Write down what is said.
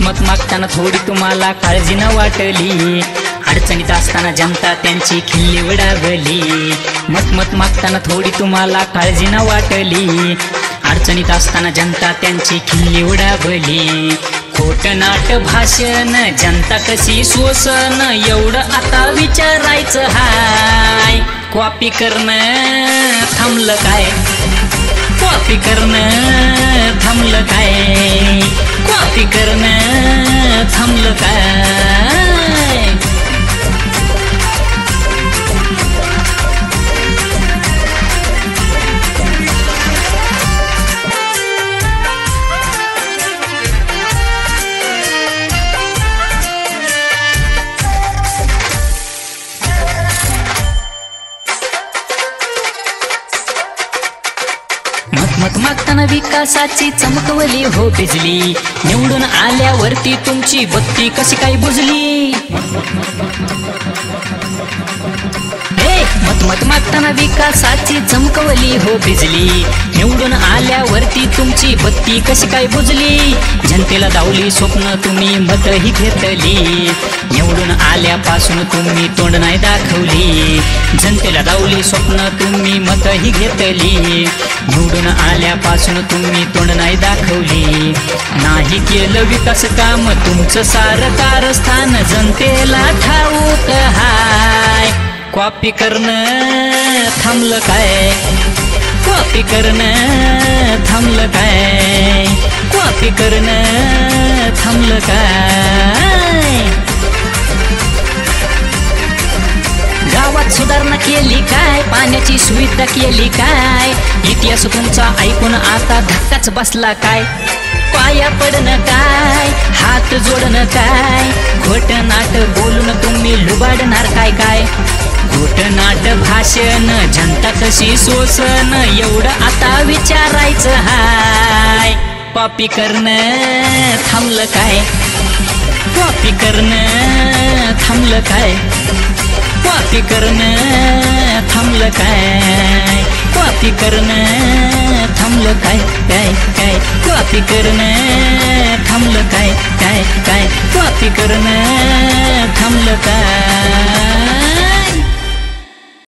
मत मागताना थोडी तुम्हाला काळजी न वाटली, अडचणीत असताना जनता त्यांची खिल्ली उडावली। मत मागताना थोडी तुम्हाला काळजी न वाटली, अडचणीत असताना जनता त्यांची खिल्ली उडावली। खोटं नाट भाषण जनता कशी सोसन, एवढं आता विचारायचं हाय। कॉपी करणं थांबलं काय, कॉपी करणं थांबलं काय, कॉपी करणं थांबलं काय। मत मागताना विकासाची चमकवली हो बिजली, निवडून आल्यावरती तुमची बत्ती कशी काय बुजली। मत मागताना विकासाची चमकवली हो बिजली, निवडून आल्यावरती तुमची बत्ती कशी काय बुजली। जनतेला दावली स्वप्न तुम्ही मतही घेतली, निवडून आल्यापासून तुम्ही तोंड नाही दाखवली। जनतेला दावली स्वप्न तुम्ही मतही घेतली, निवडून आल्यापासून तुम्ही तोंड नाही दाखवली। नाही केलं विकास काम तुमचं सारं कारस्थान जनतेला ठाऊक हाय। कॉपी करणं थांबलं काय, कॉपी करणं थांबलं काय, कॉपी करणं थांबलं काय। गावात सुधारणा केली काय, पाण्याची सुविधा केली काय, इतिहास तुमचा ऐकून आता धक्काच बसला काय। पाया पडणं काय, हात जोडणं काय, खोटं नाट बोलून तुम्ही लुबाडणार काय काय। खोटं नाट भाषण जनता कशी सोसन, एवढं आता विचारायचं हाय। कॉपी करणं थांबलं काय, कॉपी करणं थांबलं काय, कॉपी करणं थांबलं काय, कॉपी करणं थांबलं काय काय काय, कॉपी करणं थांबलं काय काय काय, कॉपी करणं थांबलं काय।